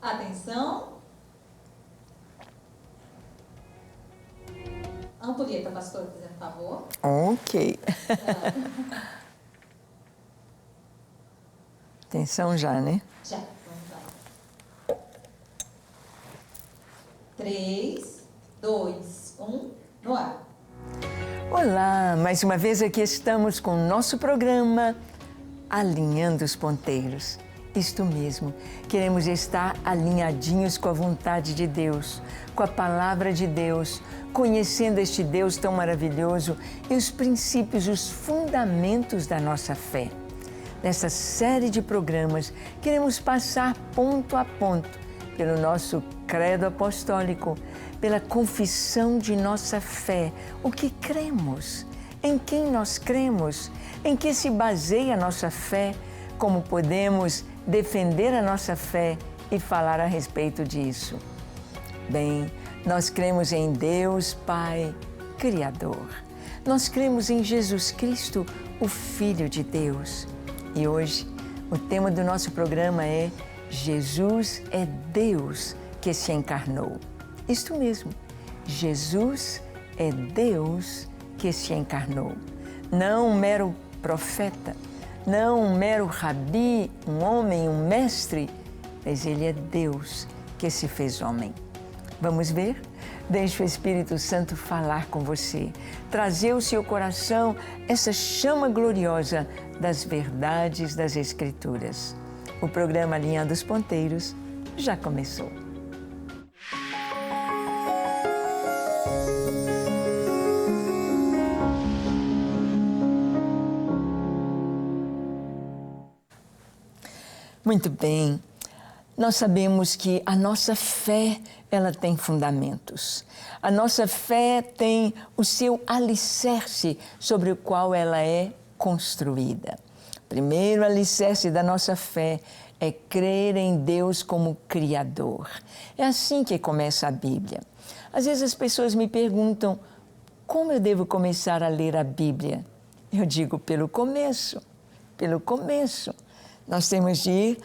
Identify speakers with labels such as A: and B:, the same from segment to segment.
A: Atenção. Ampulheta, pastor, por favor.
B: Ok. Atenção já, né?
A: Já, vamos lá. 3, 2, 1, no ar.
B: Olá, mais uma vez aqui estamos com o nosso programa Alinhando os Ponteiros. Isto mesmo, queremos estar alinhadinhos com a vontade de Deus, com a palavra de Deus, conhecendo este Deus tão maravilhoso e os princípios, os fundamentos da nossa fé. Nessa série de programas, queremos passar ponto a ponto pelo nosso credo apostólico, pela confissão de nossa fé, o que cremos, em quem nós cremos, em que se baseia a nossa fé, como podemos defender a nossa fé e falar a respeito disso. Bem, nós cremos em Deus Pai, Criador. Nós cremos em Jesus Cristo, o Filho de Deus. E hoje, o tema do nosso programa é Jesus é Deus que se encarnou. Isto mesmo, Jesus é Deus que se encarnou. Não um mero profeta, não um mero rabi, um homem, um mestre, mas Ele é Deus que se fez homem. Vamos ver? Deixe o Espírito Santo falar com você, trazer ao seu coração essa chama gloriosa das verdades das Escrituras. O programa Alinhando os Ponteiros já começou. Muito bem, nós sabemos que a nossa fé, ela tem fundamentos. A nossa fé tem o seu alicerce sobre o qual ela é construída. O primeiro alicerce da nossa fé é crer em Deus como Criador. É assim que começa a Bíblia. Às vezes as pessoas me perguntam, como eu devo começar a ler a Bíblia? Eu digo, pelo começo, pelo começo. Nós temos de ir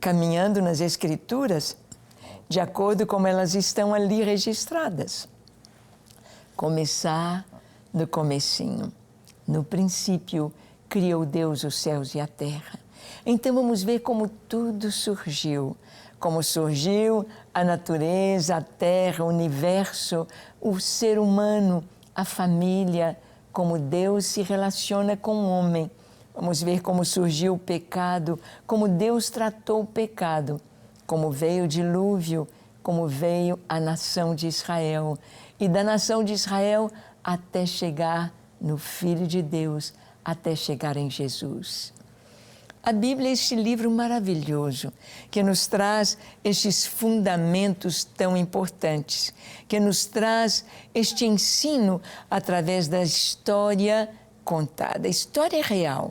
B: caminhando nas Escrituras de acordo com elas estão ali registradas. Começar no comecinho. No princípio, criou Deus os céus e a terra. Então vamos ver como tudo surgiu. Como surgiu a natureza, a terra, o universo, o ser humano, a família, como Deus se relaciona com o homem. Vamos ver como surgiu o pecado, como Deus tratou o pecado, como veio o dilúvio, como veio a nação de Israel. E da nação de Israel até chegar no Filho de Deus, até chegar em Jesus. A Bíblia é este livro maravilhoso que nos traz estes fundamentos tão importantes, que nos traz este ensino através da história contada, a história real.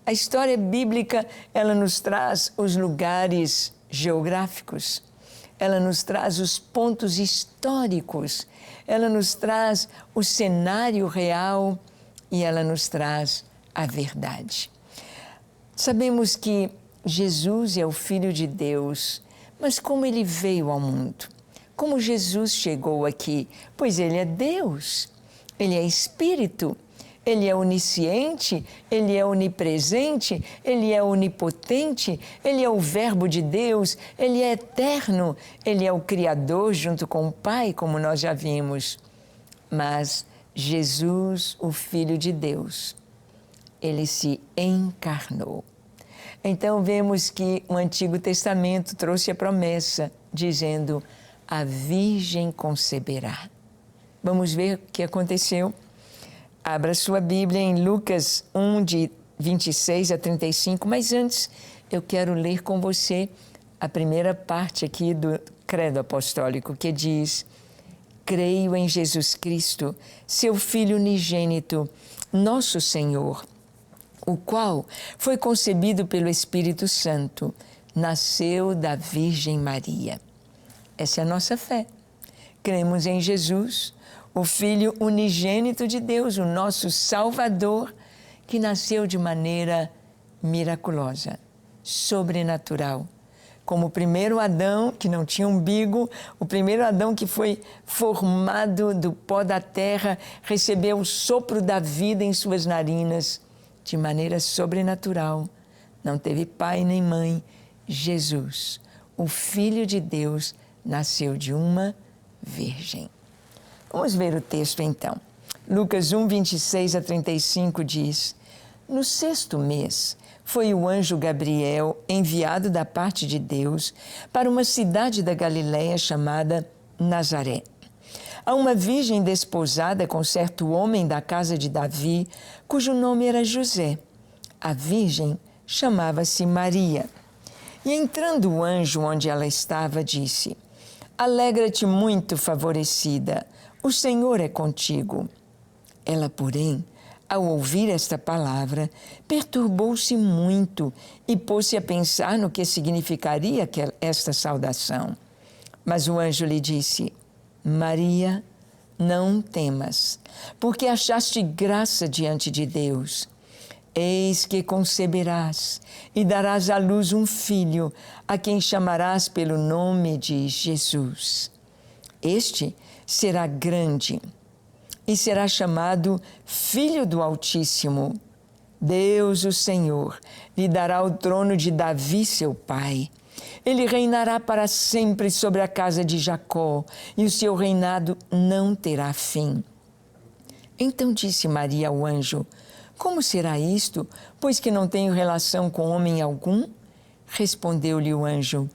B: A história bíblica, ela nos traz os lugares geográficos, ela nos traz os pontos históricos, ela nos traz o cenário real e ela nos traz a verdade. Sabemos que Jesus é o Filho de Deus, mas como Ele veio ao mundo? Como Jesus chegou aqui? Pois Ele é Deus, Ele é Espírito. Ele é onisciente, Ele é onipresente, Ele é onipotente, Ele é o Verbo de Deus, Ele é eterno, Ele é o Criador junto com o Pai, como nós já vimos. Mas Jesus, o Filho de Deus, Ele se encarnou. Então vemos que o Antigo Testamento trouxe a promessa, dizendo, a Virgem conceberá. Vamos ver o que aconteceu? Abra sua Bíblia em Lucas 1, de 26 a 35, mas antes eu quero ler com você a primeira parte aqui do Credo Apostólico, que diz, creio em Jesus Cristo, seu Filho unigênito, nosso Senhor, o qual foi concebido pelo Espírito Santo, nasceu da Virgem Maria. Essa é a nossa fé. Cremos em Jesus, o Filho unigênito de Deus, o nosso Salvador, que nasceu de maneira miraculosa, sobrenatural, como o primeiro Adão, que não tinha umbigo, o primeiro Adão que foi formado do pó da terra, recebeu o sopro da vida em suas narinas, de maneira sobrenatural. Não teve pai nem mãe. Jesus, o Filho de Deus, nasceu de uma virgem. Vamos ver o texto então. Lucas 1, 26 a 35 diz: no 6º mês, foi o anjo Gabriel enviado da parte de Deus para uma cidade da Galiléia chamada Nazaré, a uma virgem desposada com certo homem da casa de Davi, cujo nome era José. A virgem chamava-se Maria. E entrando o anjo onde ela estava, disse: alegra-te muito, favorecida, o Senhor é contigo. Ela, porém, ao ouvir esta palavra, perturbou-se muito e pôs-se a pensar no que significaria esta saudação. Mas o anjo lhe disse: Maria, não temas, porque achaste graça diante de Deus. Eis que conceberás e darás à luz um filho, a quem chamarás pelo nome de Jesus. Este será grande e será chamado Filho do Altíssimo. Deus, o Senhor, lhe dará o trono de Davi, seu pai. Ele reinará para sempre sobre a casa de Jacó, e o seu reinado não terá fim. Então disse Maria ao anjo: como será isto, pois que não tenho relação com homem algum? Respondeu-lhe o anjo: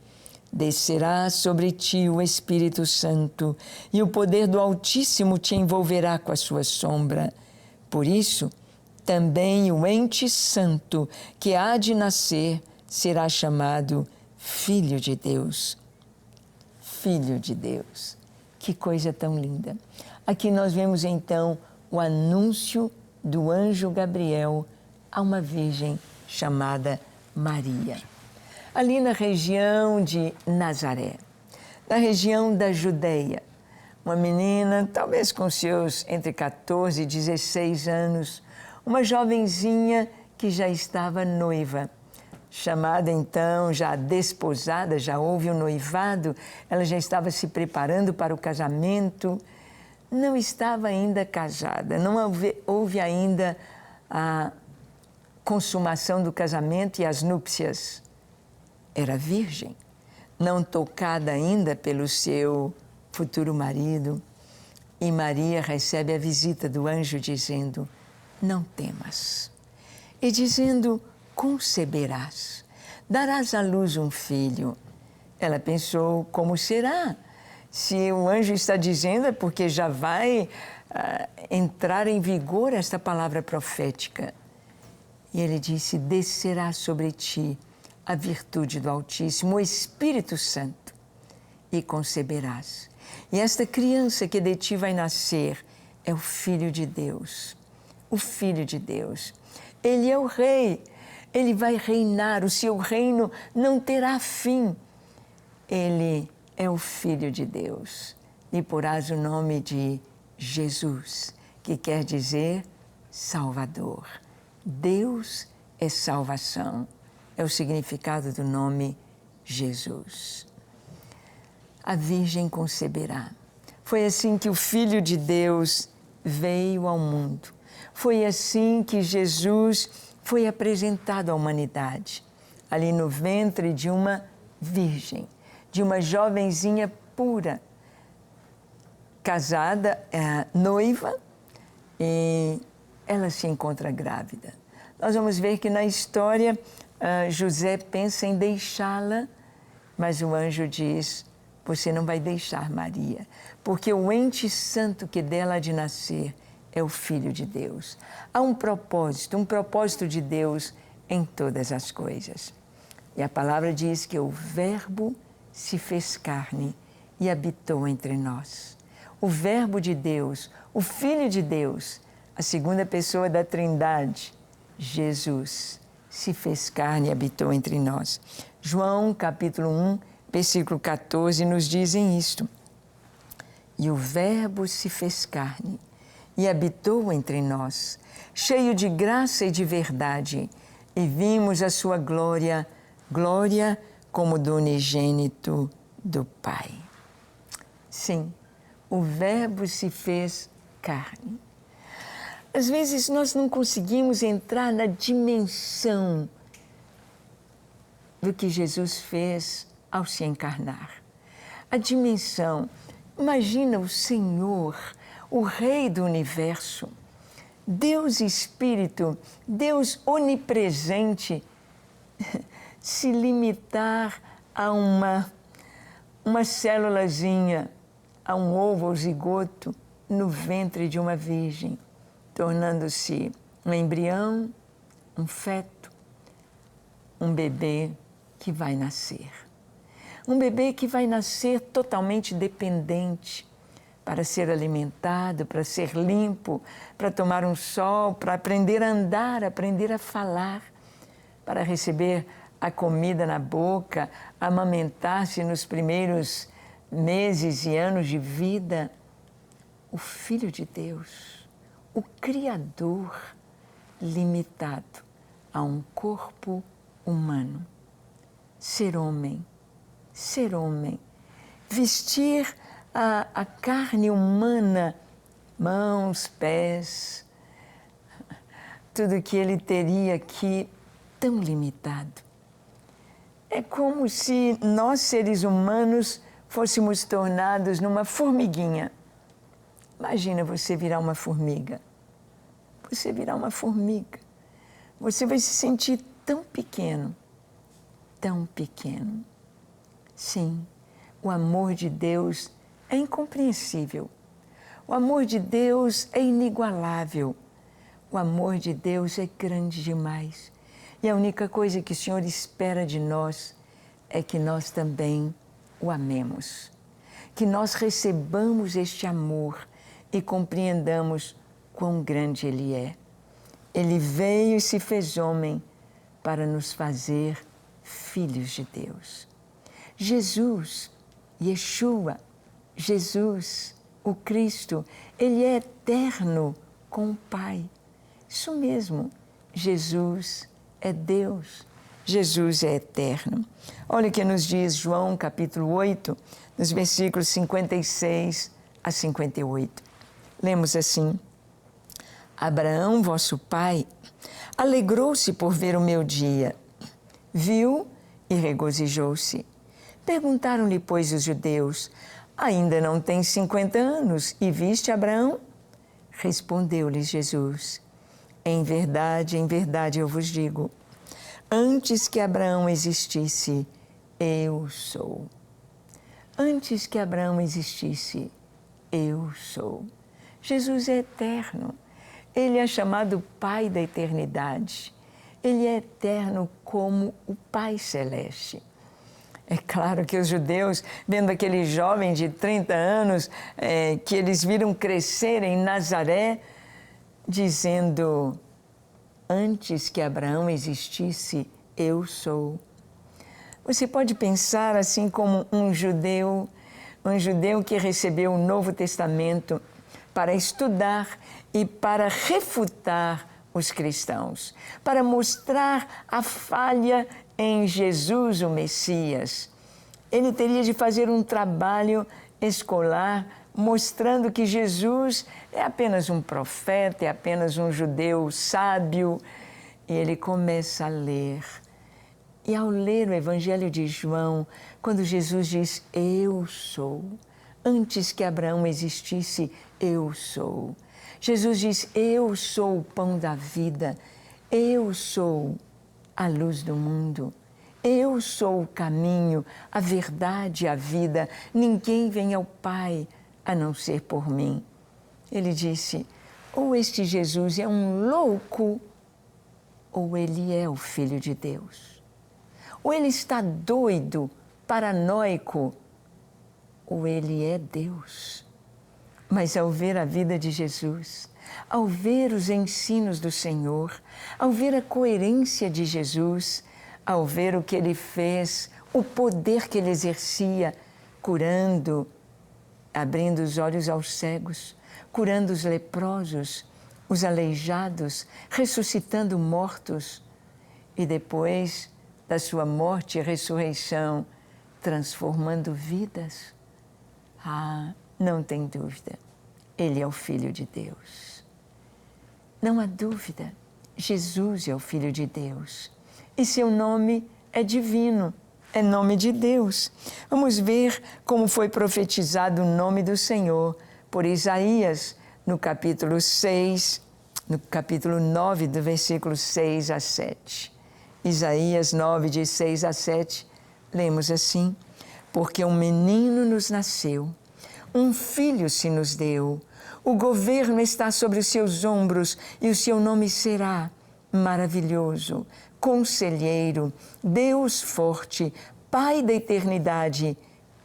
B: descerá sobre ti o Espírito Santo, e o poder do Altíssimo te envolverá com a sua sombra. Por isso, também o ente santo que há de nascer será chamado Filho de Deus. Filho de Deus. Que coisa tão linda. Aqui nós vemos então o anúncio do anjo Gabriel a uma virgem chamada Maria. Ali na região de Nazaré, na região da Judeia, uma menina, talvez com seus entre 14 e 16 anos, uma jovenzinha que já estava noiva, chamada então, já desposada, já houve o noivado, ela já estava se preparando para o casamento, não estava ainda casada, não houve ainda a consumação do casamento e as núpcias. Era virgem, não tocada ainda pelo seu futuro marido. E Maria recebe a visita do anjo dizendo: não temas. E dizendo: conceberás, darás à luz um filho. Ela pensou: como será? Se o anjo está dizendo é porque já vai entrar em vigor esta palavra profética. E ele disse: descerá sobre ti a virtude do Altíssimo, o Espírito Santo, e conceberás. E esta criança que de ti vai nascer é o Filho de Deus. O Filho de Deus. Ele é o Rei. Ele vai reinar. O seu reino não terá fim. Ele é o Filho de Deus. E porás o nome de Jesus, que quer dizer Salvador. Deus é salvação. É o significado do nome Jesus. A Virgem conceberá. Foi assim que o Filho de Deus veio ao mundo. Foi assim que Jesus foi apresentado à humanidade. Ali no ventre de uma virgem, de uma jovenzinha pura, casada, noiva, e ela se encontra grávida. Nós vamos ver que na história José pensa em deixá-la, mas o anjo diz: você não vai deixar Maria, porque o ente santo que dela há de nascer é o Filho de Deus. Há um propósito de Deus em todas as coisas. E a palavra diz que o Verbo se fez carne e habitou entre nós. O Verbo de Deus, o Filho de Deus, a segunda pessoa da Trindade, Jesus, se fez carne e habitou entre nós. João, capítulo 1, versículo 14, nos dizem isto: e o Verbo se fez carne e habitou entre nós, cheio de graça e de verdade, e vimos a sua glória, glória como do unigênito do Pai. Sim, o Verbo se fez carne. Às vezes nós não conseguimos entrar na dimensão do que Jesus fez ao se encarnar. A dimensão, imagina o Senhor, o Rei do Universo, Deus Espírito, Deus onipresente, se limitar a uma célulazinha, a um ovo ou zigoto no ventre de uma virgem, tornando-se um embrião, um feto, um bebê que vai nascer. Um bebê que vai nascer totalmente dependente para ser alimentado, para ser limpo, para tomar um sol, para aprender a andar, aprender a falar, para receber a comida na boca, amamentar-se nos primeiros meses e anos de vida. O Filho de Deus, o Criador, limitado a um corpo humano. Ser homem, vestir a carne humana, mãos, pés, tudo que ele teria aqui tão limitado. É como se nós, seres humanos, fôssemos tornados numa formiguinha. Imagina você virar uma formiga. Você virar uma formiga. Você vai se sentir tão pequeno, tão pequeno. Sim, o amor de Deus é incompreensível. O amor de Deus é inigualável. O amor de Deus é grande demais. E a única coisa que o Senhor espera de nós é que nós também o amemos. Que nós recebamos este amor e compreendamos quão grande Ele é. Ele veio e se fez homem para nos fazer filhos de Deus. Jesus, Yeshua, Jesus, o Cristo, Ele é eterno com o Pai. Isso mesmo, Jesus é Deus, Jesus é eterno. Olha o que nos diz João capítulo 8, nos versículos 56 a 58. Lemos assim: Abraão, vosso pai, alegrou-se por ver o meu dia, viu e regozijou-se. Perguntaram-lhe, pois, os judeus: ainda não tens 50 anos e viste Abraão? Respondeu-lhes Jesus: em verdade eu vos digo, antes que Abraão existisse, eu sou. Antes que Abraão existisse, eu sou. Jesus é eterno. Ele é chamado Pai da eternidade. Ele é eterno como o Pai Celeste. É claro que os judeus, vendo aquele jovem de 30 anos, que eles viram crescer em Nazaré, dizendo, antes que Abraão existisse, eu sou. Você pode pensar assim como um judeu que recebeu o Novo Testamento para estudar e para refutar os cristãos, para mostrar a falha em Jesus, o Messias. Ele teria de fazer um trabalho escolar mostrando que Jesus é apenas um profeta, é apenas um judeu sábio. E ele começa a ler. E ao ler o Evangelho de João, quando Jesus diz, eu sou, antes que Abraão existisse, eu sou. Jesus diz, eu sou o pão da vida, eu sou a luz do mundo, eu sou o caminho, a verdade e a vida. Ninguém vem ao Pai a não ser por mim. Ele disse, ou este Jesus é um louco, ou ele é o Filho de Deus. Ou ele está doido, paranoico, ou ele é Deus. Mas ao ver a vida de Jesus, ao ver os ensinos do Senhor, ao ver a coerência de Jesus, ao ver o que ele fez, o poder que ele exercia, curando, abrindo os olhos aos cegos, curando os leprosos, os aleijados, ressuscitando mortos, e depois da sua morte e ressurreição, transformando vidas? Ah, não tem dúvida, Ele é o Filho de Deus. Não há dúvida, Jesus é o Filho de Deus. E seu nome é divino, é nome de Deus. Vamos ver como foi profetizado o nome do Senhor por Isaías, no capítulo 6, no capítulo 9, do versículo 6 a 7. Isaías 9, de 6 a 7, lemos assim: porque um menino nos nasceu, um filho se nos deu, o governo está sobre os seus ombros e o seu nome será Maravilhoso, Conselheiro, Deus Forte, Pai da Eternidade,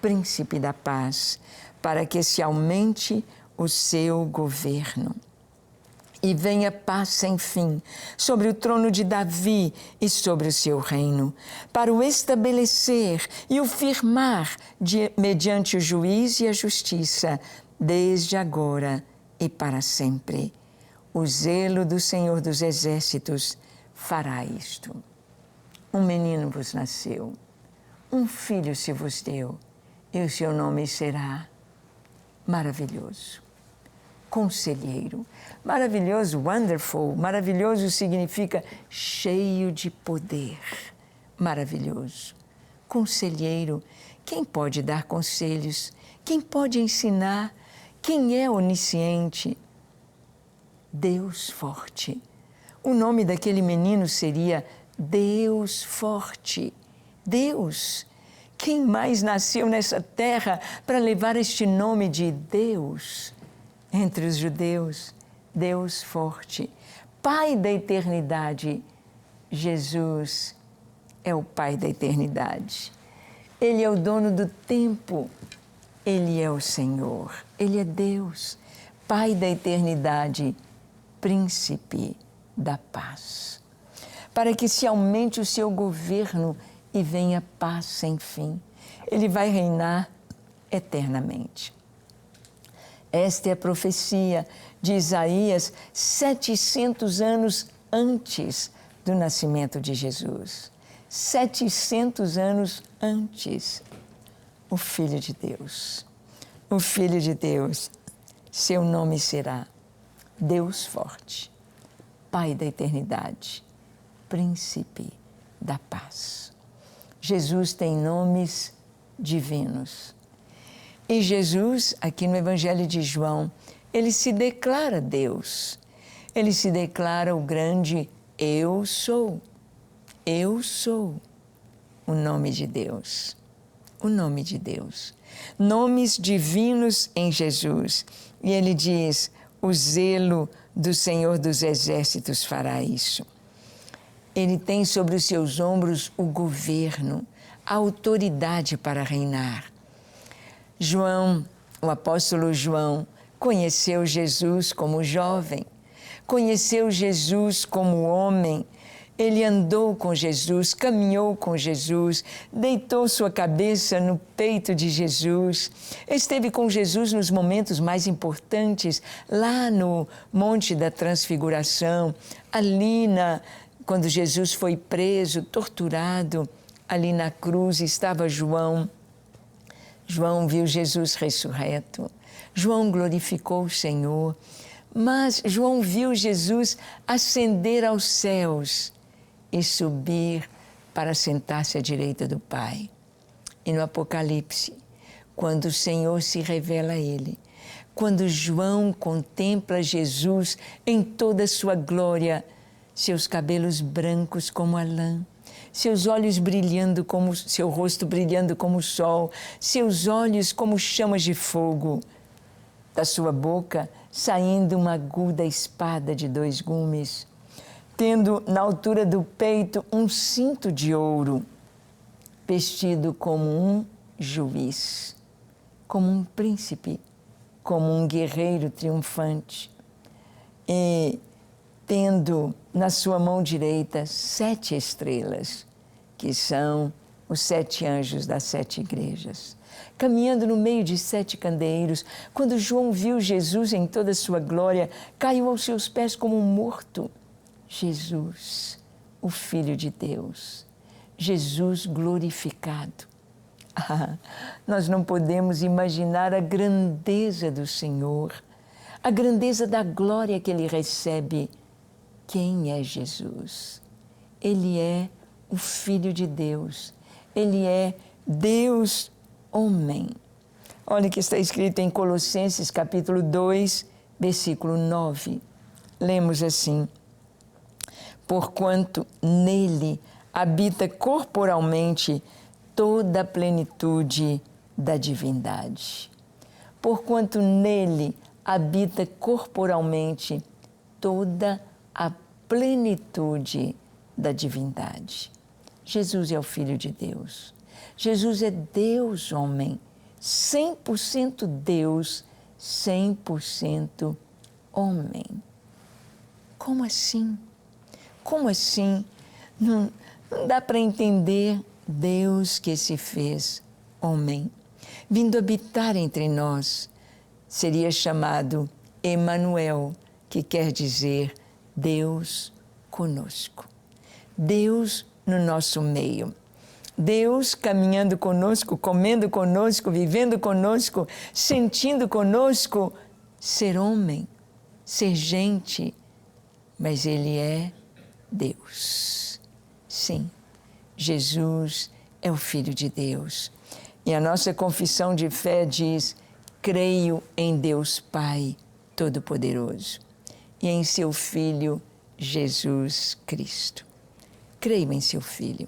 B: Príncipe da Paz, para que se aumente o seu governo e venha paz sem fim sobre o trono de Davi e sobre o seu reino, para o estabelecer e o firmar mediante o juízo e a justiça, desde agora e para sempre. O zelo do Senhor dos Exércitos fará isto. Um menino vos nasceu, um filho se vos deu, e o seu nome será Maravilhoso, Conselheiro. Maravilhoso, wonderful. Maravilhoso significa cheio de poder. Maravilhoso. Conselheiro. Quem pode dar conselhos? Quem pode ensinar? Quem é onisciente? Deus Forte. O nome daquele menino seria Deus Forte. Deus. Quem mais nasceu nessa terra para levar este nome de Deus? Entre os judeus, Deus Forte, Pai da Eternidade. Jesus é o Pai da Eternidade. Ele é o dono do tempo. Ele é o Senhor. Ele é Deus, Pai da Eternidade, Príncipe da Paz. Para que se aumente o seu governo e venha paz sem fim. Ele vai reinar eternamente. Esta é a profecia de Isaías 700 anos antes do nascimento de Jesus. 700 anos antes. O Filho de Deus. O Filho de Deus. Seu nome será Deus Forte, Pai da Eternidade, Príncipe da Paz. Jesus tem nomes divinos. E Jesus, aqui no Evangelho de João, ele se declara Deus. Ele se declara o grande Eu Sou. Eu sou o nome de Deus. O nome de Deus. Nomes divinos em Jesus. E ele diz, o zelo do Senhor dos Exércitos fará isso. Ele tem sobre os seus ombros o governo, a autoridade para reinar. João, o apóstolo João, conheceu Jesus como jovem, conheceu Jesus como homem. Ele andou com Jesus, caminhou com Jesus, deitou sua cabeça no peito de Jesus, esteve com Jesus nos momentos mais importantes, lá no Monte da Transfiguração, ali quando Jesus foi preso, torturado, ali na cruz estava João. João viu Jesus ressurreto, João glorificou o Senhor, mas João viu Jesus ascender aos céus e subir para sentar-se à direita do Pai. E no Apocalipse, quando o Senhor se revela a ele, quando João contempla Jesus em toda a sua glória, seus cabelos brancos como a lã, seus olhos brilhando como seu rosto brilhando como o sol, seus olhos como chamas de fogo, da sua boca saindo uma aguda espada de 2 gumes, tendo na altura do peito um cinto de ouro, vestido como um juiz, como um príncipe, como um guerreiro triunfante, e tendo na sua mão direita 7 estrelas, que são os 7 anjos das 7 igrejas. Caminhando no meio de 7 candeeiros, quando João viu Jesus em toda a sua glória, caiu aos seus pés como um morto. Jesus, o Filho de Deus, Jesus glorificado. Ah, nós não podemos imaginar a grandeza do Senhor, a grandeza da glória que Ele recebe. Quem é Jesus? Ele é o Filho de Deus. Ele é Deus homem. Olha o que está escrito em Colossenses capítulo 2, versículo 9. Lemos assim: porquanto nele habita corporalmente toda a plenitude da divindade. Porquanto nele habita corporalmente toda a plenitude da divindade. Jesus é o Filho de Deus. Jesus é Deus homem, 100% Deus, 100% homem. Como assim? Como assim? Não dá para entender Deus que se fez homem, vindo habitar entre nós. Seria chamado Emanuel, que quer dizer Deus conosco. Deus no nosso meio. Deus caminhando conosco, comendo conosco, vivendo conosco, sentindo conosco, ser homem, ser gente, mas Ele é Deus. Sim, Jesus é o Filho de Deus. E a nossa confissão de fé diz: creio em Deus Pai Todo-Poderoso e em seu Filho Jesus Cristo. Creio em seu Filho.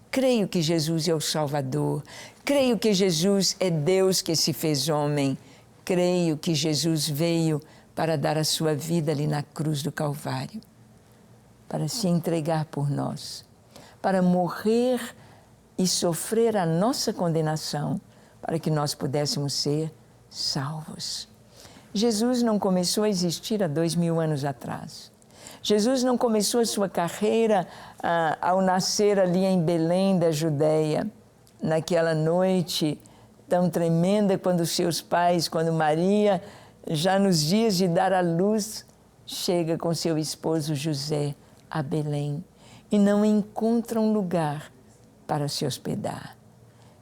B: Creio que Jesus é o Salvador. Creio que Jesus é Deus que se fez homem. Creio que Jesus veio para dar a sua vida ali na cruz do Calvário, para se entregar por nós, para morrer e sofrer a nossa condenação, para que nós pudéssemos ser salvos. Jesus não começou a existir há 2000 anos atrás. Jesus não começou a sua carreira ao nascer ali em Belém da Judéia, naquela noite tão tremenda quando seus pais, quando Maria, já nos dias de dar à luz, chega com seu esposo José a Belém e não encontra um lugar para se hospedar.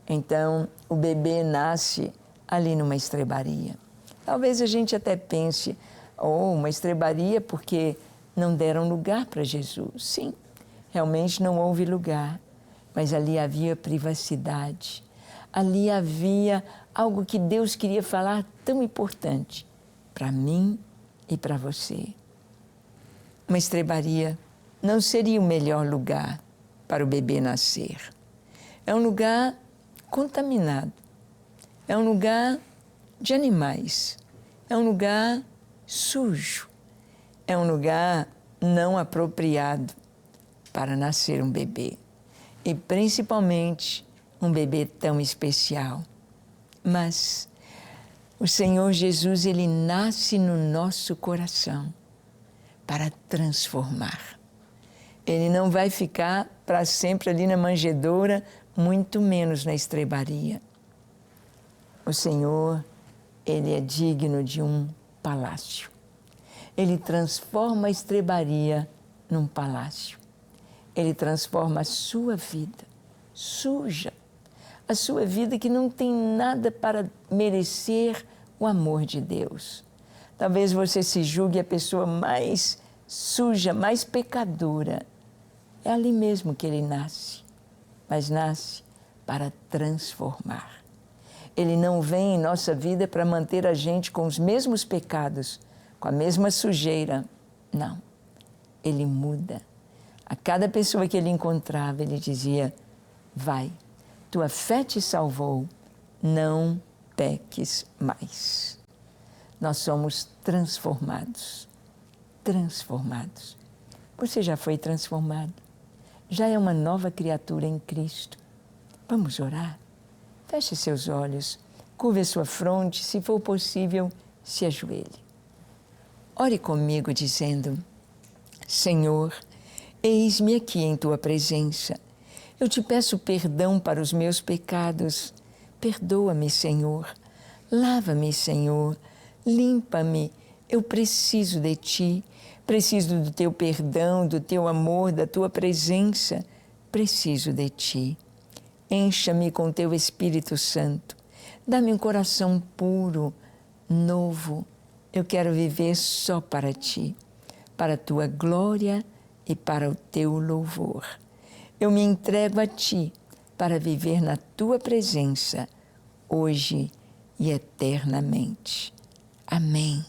B: Então, o bebê nasce ali numa estrebaria. Talvez a gente até pense, uma estrebaria porque não deram lugar para Jesus. Sim, realmente não houve lugar, mas ali havia privacidade. Ali havia algo que Deus queria falar tão importante para mim e para você. Uma estrebaria não seria o melhor lugar para o bebê nascer. É um lugar contaminado. É um lugar de animais. É um lugar sujo. É um lugar não apropriado para nascer um bebê. E principalmente um bebê tão especial. Mas o Senhor Jesus, Ele nasce no nosso coração para transformar. Ele não vai ficar para sempre ali na manjedoura, muito menos na estrebaria. O Senhor, Ele é digno de um palácio. Ele transforma a estrebaria num palácio. Ele transforma a sua vida suja, a sua vida que não tem nada para merecer o amor de Deus. Talvez você se julgue a pessoa mais suja, mais pecadora. É ali mesmo que Ele nasce, mas nasce para transformar. Ele não vem em nossa vida para manter a gente com os mesmos pecados, com a mesma sujeira. Não. Ele muda. A cada pessoa que Ele encontrava, Ele dizia: vai, tua fé te salvou, não peques mais. Nós somos transformados. Transformados. Você já foi transformado? Já é uma nova criatura em Cristo. Vamos orar? Feche seus olhos, curve a sua fronte, se for possível, se ajoelhe. Ore comigo dizendo: Senhor, eis-me aqui em Tua presença. Eu te peço perdão para os meus pecados. Perdoa-me, Senhor. Lava-me, Senhor. Limpa-me. Eu preciso de Ti. Preciso do Teu perdão, do Teu amor, da Tua presença. preciso de Ti. Encha-me com Teu Espírito Santo. Dá-me um coração puro, novo. Eu quero viver só para Ti, para a Tua glória e para o Teu louvor. Eu me entrego a Ti para viver na Tua presença, hoje e eternamente. Amém,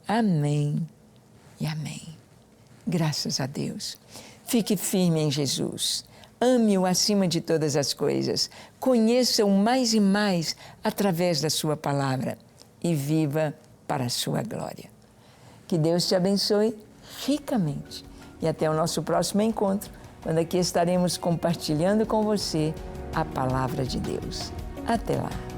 B: amém e amém. Graças a Deus. Fique firme em Jesus. Ame-o acima de todas as coisas. Conheça-o mais e mais através da sua palavra e viva para a sua glória. Que Deus te abençoe ricamente. E até o nosso próximo encontro, quando aqui estaremos compartilhando com você a palavra de Deus. Até lá.